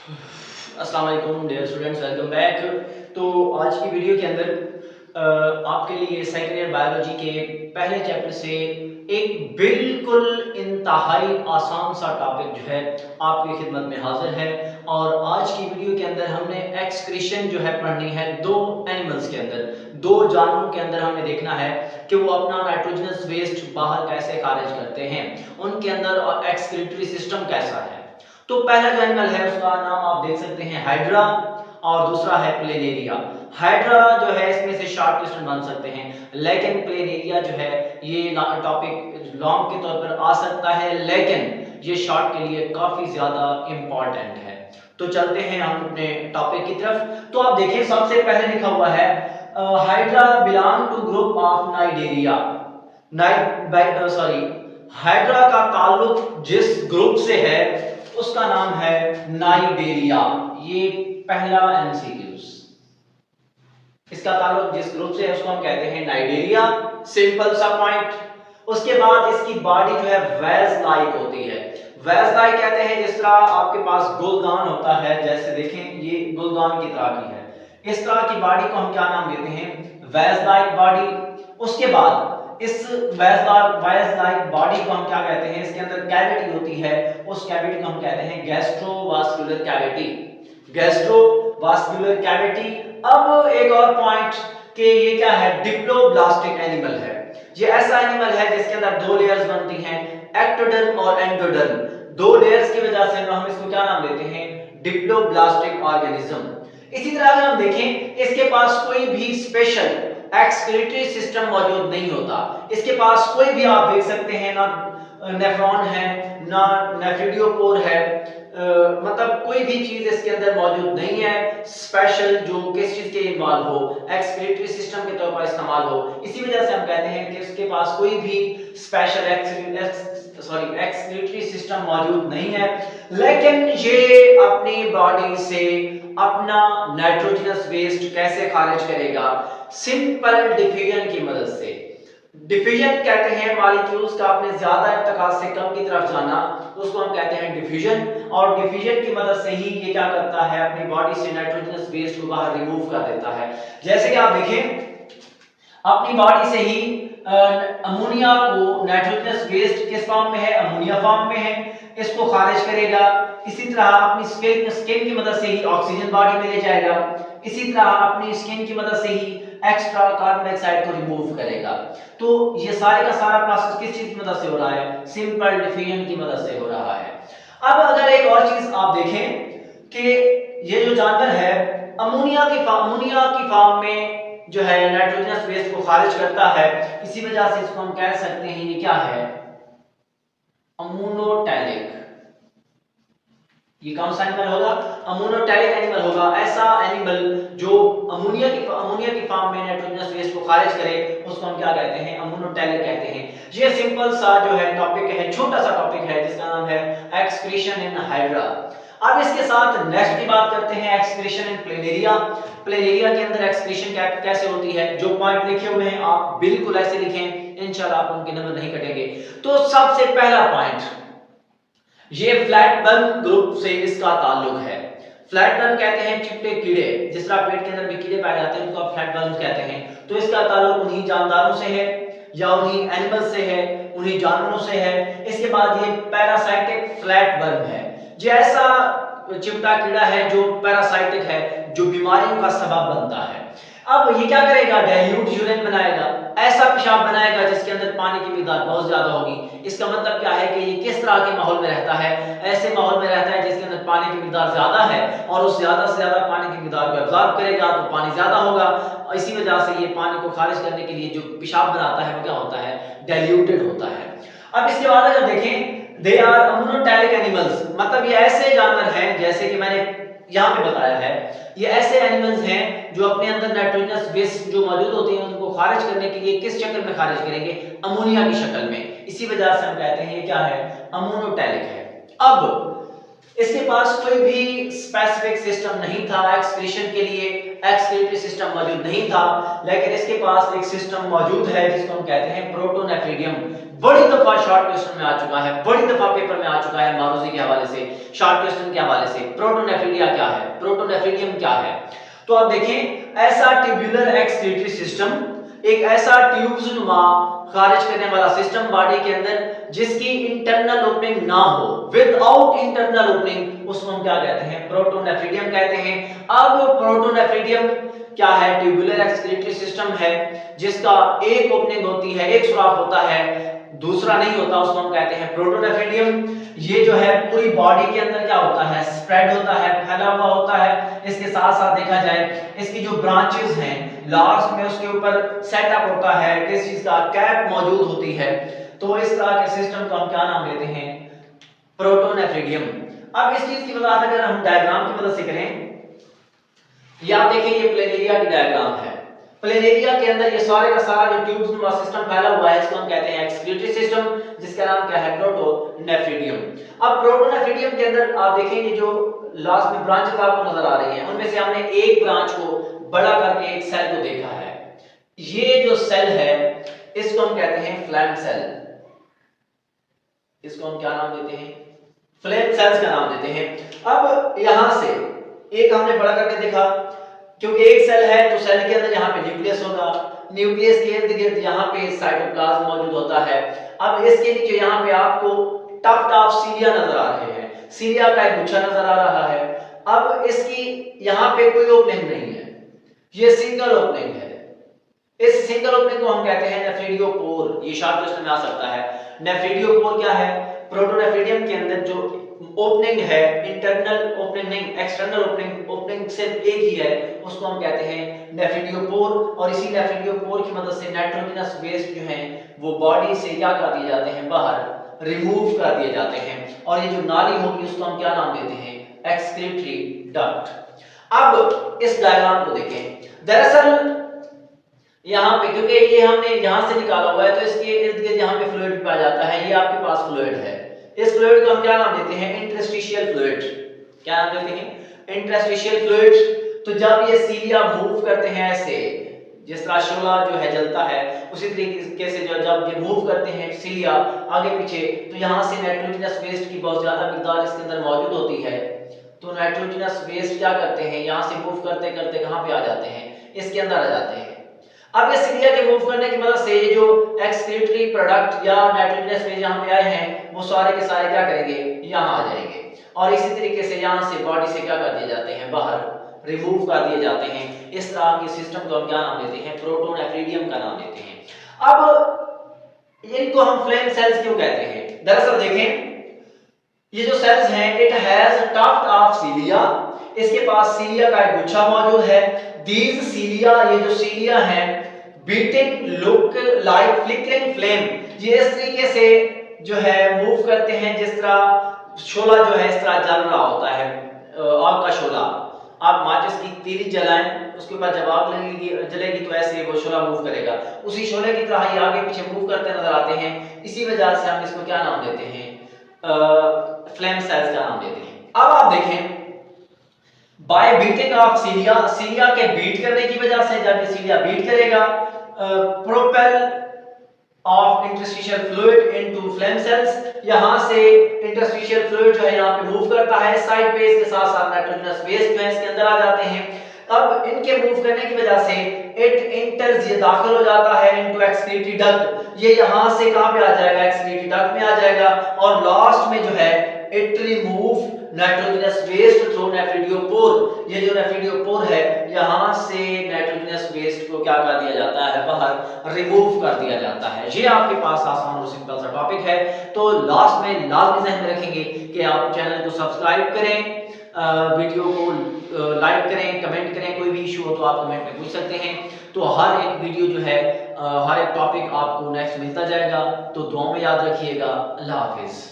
अस्सलाम वालेकुम dear students, welcome back. तो आज की वीडियो के अंदर आपके लिए सेकेंड ईयर बायोलॉजी के पहले चैप्टर से एक बिल्कुल इंतहाई आसान सा टॉपिक जो है आपकी खिदमत में हाजिर है। और आज की वीडियो के अंदर हमने एक्सक्रीशन जो है पढ़नी है दो एनिमल्स के अंदर, दो जानवरों के अंदर हमें देखना है कि वो अपना नाइट्रोजनस वेस्ट बाहर कैसे खारिज करते हैं, उनके अंदर एक्सक्रीटरी सिस्टम कैसा है। तो पहला जो एनिमल है उसका नाम आप देख सकते हैं हाइड्रा, और दूसरा है प्लेनेरिया। हाइड्रा जो है इसमें से शॉर्ट क्वेश्चन बन सकते हैं, लेकिन प्लेनेरिया जो है ये टॉपिक लॉन्ग के तौर पर आ सकता है, लेकिन ये शॉर्ट के लिए काफी ज्यादा इंपॉर्टेंट है। तो चलते हैं हम अपने टॉपिक की तरफ। तो आप देखिए सबसे पहले लिखा हुआ है hydra belong to group of cnidaria. Hydra का ताल्लुक जिस ग्रुप से है उसका नाम है नाइडेरिया। ये पहला एमसीक्यूज, इसका ताल्लुक जिस ग्रुप से है उसको हम कहते हैं नाइडेरिया, सिंपल सा पॉइंट। उसके बाद इसकी बॉडी जो है वेज लाइक होती है। वेज लाइक कहते हैं जिस तरह आपके पास गुलदान होता है, जैसे देखें ये गुलदान की तरह की है, इस तरह की बॉडी को हम क्या नाम देते हैं, वेज लाइक बॉडी। उसके बाद इस वेज लाइक बॉडी को हम क्या कहते हैं, इसके अंदर कैविटी होती है, उस कैविटी को हम कहते हैं गैस्ट्रोवास्कुलर कैविटी। Gastrovascular cavity. अब एक और पॉइंट कि ये क्या है, डिप्लोब्लास्टिक एनिमल है। ये ऐसा एनिमल है जिसके अंदर दो लेयर्स बनती हैं, एक्टोडर्म और एंडोडर्म। दो लेयर्स की वजह से हम इसको क्या नाम देते हैं, डिप्लोब्लास्टिक ऑर्गेनिज्म। इसी तरह अगर हम देखें इसके पास कोई भी स्पेशल एक्सक्रीटरी सिस्टम मौजूद नहीं होता। इसके पास कोई भी आप देख सकते हैं ना नेफ्रॉन है ना नेफ्रिडियोपोर है, मतलब कोई भी चीज इसके अंदर मौजूद नहीं है स्पेशल जो किस चीज के इन्वॉल्व हो, एक्सक्रीटरी सिस्टम के तौर पर इस्तेमाल हो। इसी वजह से हम कहते हैं कि इसके पास कोई भी स्पेशल एक्सक्रीटरी सिस्टम मौजूद नहीं है, लेकिन ये अपनी बॉडी से अपना नाइट्रोजनस वेस्ट कैसे खारिज करेगा, सिंपल डिफ्यूजन की मदद से। डिफ्यूजन कहते हैं मॉलिक्यूल्स का अपने ज्यादा इर्तिका से कम की तरफ जाना, तो उसको हम कहते हैं डिफ्यूजन। और डिफ्यूजन की मदद से ही ये क्या करता है, अपनी बॉडी से नाइट्रोजनस वेस्ट को बाहर रिमूव कर देता है। जैसे कि आप देखें अपनी बॉडी से ही अमोनिया को, नाइट्रोजनस वेस्ट किस फॉर्म में है, अमोनिया फॉर्म में है, इसको खारिज करेगा। इसी तरह अपनी स्किन की मदद से ही ऑक्सीजन बॉडी में ले जाएगा। इसी तरह अपनी स्किन की मदद से ही एक्स्ट्रा कार्बन डाइऑक्साइड को रिमूव करेगा। तो ये सारे का सारा प्रोसेस किस चीज की मदद से हो रहा है, सिंपल डिफ्यूजन की मदद से हो रहा है। अब अगर एक और चीज आप देखें कि ये जो जानवर है अमोनिया की फॉर्म में जो है नाइट्रोजनस वेस्ट को खारिज करता है, इसी वजह से इसको हम कह सकते हैं ये क्या है, अमोनोटैलिक। ये कौन सा एनिमल होगा, अमोनोटैलिक एनिमल होगा। ऐसा एनिमल जो अमोनिया की फॉर्म में नाइट्रोजनस वेस्ट को खारिज करे उसको हम क्या कहते हैं, अमोनोटैलिक कहते हैं। ये सिंपल सा जो है टॉपिक है, छोटा सा टॉपिक है जिसका नाम है एक्सक्रीशन इन हाइड्रा। अब इसके साथ नेक्स्ट की बात करते हैं एक्सक्रीशन इन प्लेनेरिया। प्लेनेरिया के अंदर एक्सक्रीशन कैसे होती है, जो पॉइंट लिखे हुए हैं आप बिल्कुल ऐसे लिखें, इंशाल्लाह आप उनके नंबर नहीं कटेंगे। तो सबसे पहला पॉइंट, ये फ्लैटवर्म ग्रुप से इसका ताल्लुक है। फ्लैटवर्म कहते हैं चिपटे कीड़े, जिस तरह पेट के अंदर भी कीड़े पाए जाते हैं उनको आप फ्लैटवर्म कहते हैं। तो इसका ताल्लुक उन्हीं जानदारों से है या उन्हीं एनिमल से है, उन्हीं जानवरों से है। इसके बाद ये पैरासाइटिक फ्लैटवर्म है, जो ऐसा चिमटा कीड़ा है जो पैरासाइटिक है, जो बीमारियों का सबब बनता है। अब ये क्या करेगा, डाइल्यूट यूरिन बनाएगा, ऐसा पेशाब बनाएगा जिसके अंदर पानी की मिकदार बहुत ज्यादा होगी। इसका मतलब क्या है कि ये किस तरह के माहौल में रहता है, ऐसे माहौल में रहता है जिसके अंदर पानी की मिकदार ज्यादा है, और उस ज्यादा से ज्यादा पानी की मिकदार को एब्जॉर्ब करेगा तो पानी ज्यादा होगा। इसी वजह से ये पानी को खारिज करने के लिए जो पेशाब बनाता है वो क्या होता है, डाइल्यूटेड होता है। अब इसके बाद अगर देखें दे आर अमोनोटैलिक एनिमल्स, मतलब ये ऐसे जानवर हैं जैसे कि मैंने यहाँ पे बताया है, ये ऐसे एनिमल्स हैं जो अपने अंदर नाइट्रोजनस वेस्ट जो मौजूद होते हैं उनको खारिज करने के लिए किस शक्ल में खारिज करेंगे, अमोनिया की शक्ल में। इसी वजह से हम कहते हैं ये क्या है, अमोनोटैलिक है। अब इसके पास कोई भी स्पेसिफिक सिस्टम नहीं था एक्सक्रीशन के लिए, एक्सक्रीटरी सिस्टम मौजूद नहीं था, लेकिन इसके पास एक सिस्टम मौजूद है जिसको हम कहते हैं प्रोटोनेफ्रीडियम। बड़ी दफा शॉर्ट क्वेश्चन में आ चुका है, बड़ी दफा पेपर में आ चुका है मारूजी के हवाले से, शॉर्ट क्वेश्चन के हवाले से। प्रोटोनेफ्रीडिया क्या है, प्रोटोनेफ्रीडियम क्या है? तो आप देखें, ऐसा ट्यूबुलर एक्सक्रीटरी सिस्टम, एक ऐसा ट्यूब्स नुमा खारिज करने वाला सिस्टम बॉडी के अंदर जिसकी इंटरनल ओपनिंग ना हो, विदाउट इंटरनल ओपनिंग, उसको हम क्या कहते हैं? प्रोटोनेफ्रीडियम कहते हैं। अब प्रोटोनेफ्रीडियम क्या है? ट्यूबुलर एक्सक्रीटरी सिस्टम है जिसका एक ओपनिंग होती है, एक सुराख होता है, दूसरा नहीं होता, उसको हम कहते हैं प्रोटोनेफ्रीडियम। ये जो है पूरी बॉडी के अंदर क्या होता है? स्प्रेड होता है, फैला हुआ होता है। इसके साथ साथ देखा जाए इसकी जो ब्रांचेस हैं, लास्ट में उसके ऊपर सेटअप होता है, किस चीज का? कैप मौजूद होती है। तो इस तरह के सिस्टम को हम क्या नाम देते हैं? प्रोटोनेफ्रीडियम। अब इस चीज की वजह अगर हम डायग्राम की मदद से करें, ये आप देखें, ये प्लेनेरिया की डायग्राम है। प्लेनेरिया के अंदर ये सारे का सारा जो ट्यूब्स नुमा सिस्टम फैला हुआ है, इसको हम कहते हैं एक्सक्रीटरी सिस्टम, जिसका नाम क्या है? प्रोटोनेफ्रीडियम। अब प्रोटोनेफ्रीडियम के अंदर आप देखेंगे जो लास्ट में ब्रांचेस आपको नजर आ रही हैं, उनमें से हमने एक ब्रांच को बड़ा करके एक सेल को देखा है। ये जो सेल है इसको हम कहते हैं फ्लैम सेल। इसको हम क्या नाम देते हैं? फ्लैम सेल्स का नाम देते हैं। अब यहां से एक हमने बड़ा करके देखा, क्योंकि एक सेल है तो सेल के अंदर यहाँ पे न्यूक्लियस होगा, न्यूक्लियस के इर्द गिर्द यहाँ पे साइटोप्लाज्म मौजूद होता है। अब इसके नीचे यहाँ पे आपको टफ्ट ऑफ सीलिया नजर आ रहे हैं, सीलिया का एक गुच्छा नजर आ रहा है। अब इसकी यहाँ पे कोई ओपनिंग नहीं है, ये सिंगल ओपनिंग है। इस सिंगल ओपनिंग को हम कहते हैं नेफ्रिडियोपोर। ये शॉर्ट क्वेश्चन में आ सकता है। नेफ्रिडियोपोर क्या है? प्रोटोनेफ्रीडियम के अंदर जो ओपनिंग है, इंटरनल ओपनिंग नहीं, एक्सटर्नल ओपनिंग, ओपनिंग सिर्फ एक ही है, उसको हम कहते हैं नेफ्रिडियोपोर। और इसी नेफ्रिडियोपोर की मदद से नाइट्रोजनस वेस्ट जो है वो बॉडी से क्या कर दिए जाते हैं? बाहर रिमूव कर दिए जाते हैं। और ये जो नाली होगी उसको हम क्या नाम देते हैं? Excretory duct. अब इस डायग्राम को देखें। दरअसल यहाँ पे क्योंकि ये हमने यहाँ से निकाला हुआ है तो इसके इर्द गिर्द यहाँ पे फ्लूइड पाया जाता है। ये आपके पास फ्लूइड है, इस फ्लूइड को हम क्या नाम देते हैं? Interstitial fluid. क्या नाम देते हैं? Interstitial fluid. तो जब ये सीलिया मूव करते हैं ऐसे, जिस तरह शोला जो है जलता है, उसी तरीके से जो जब ये मूव करते हैं सीलिया आगे पीछे, तो यहाँ से नाइट्रोजनस वेस्ट की बहुत ज्यादा मिकदार इसके अंदर मौजूद होती है। तो नाइट्रोजनस वेस्ट क्या करते हैं? यहाँ से मूव करते करते कहाँ पे आ जाते हैं? इसके अंदर आ जाते हैं। अब ये सीलिया के मूव करने की मदद से ये जो एक्सक्रीटरी प्रोडक्ट या नाइट्रोजनस वेस्ट यहाँ पे आए हैं वो सारे के सारे क्या करेंगे? यहाँ आ जाएंगे। और इसी तरीके से यहाँ से बॉडी से क्या कर दिए जाते हैं? बाहर रिमूव कर दिए जाते हैं। इस तरह के सिस्टम को हम क्या नाम देते हैं? प्रोटोनेफ्रीडियम का नाम देते हैं। अब इनको हम फ्लेम सेल्स क्यों कहते हैं? दरअसल देखें, ये जो सेल्स हैं, it has tuft of cilia, इसके पास सीलिया का एक गुच्छा मौजूद है। दीज सीलिया, ये जो सीलिया हैं, beating look like flickering flame, ये इस तरीके से जो है मूव करते हैं जिस तरह शोला जो है इस तरह जल रहा होता है, आग का शोला। आप माचिस की तीली जलाएं, उसके ऊपर जब आग लगेगी जलेगी तो ऐसे वो शोला मूव करेगा। उसी शोले की तरह ये आगे पीछे मूव करते नजर आते हैं। इसी वजह से हम इसको क्या नाम देते हैं? फ्लेम सेल्स का नाम देते हैं। अब आप देखें, बाय बीटिंग ऑफ सीलिया, सीलिया के बीट करने की वजह से, जब ये सीलिया बीट करेगा, propel of interstitial fluid into flame cells, यहां से इंटरस्टिशियल फ्लूइड जो है यहां पे मूव करता है साइड पे, इसके साथ साथ नाइट्रोजनस वेस्ट जो है इसके अंदर आ जाते हैं। अब इनके मूव करने की वजह से इट इंटर्स, ये दाखिल हो जाता है इनटू एक्सक्रीटरी डक्ट, ये यहां से कहां पे आ जाएगा? एक्सक्रीटरी डक्ट में आ जाएगा। और लास्ट में जो है it remove nitrogenous waste through nephridiopore, ये जो नेफ्रिडियोपोर है यहां से नाइट्रोजनस वेस्ट को क्या कर दिया जाता है? बाहर रिमूव कर दिया जाता है। ये आपके पास आसान और सिंपल सा टॉपिक है। तो लास्ट में लाजमी ज़हन में रखेंगे कि आप चैनल को सब्सक्राइब करें, वीडियो को लाइक करें, कमेंट करें। कोई भी इशू हो तो आप कमेंट में पूछ सकते हैं। तो हर एक वीडियो जो है, हर एक टॉपिक आपको नेक्स्ट मिलता जाएगा। तो दुआ में याद रखिएगा। अल्लाह हाफिज।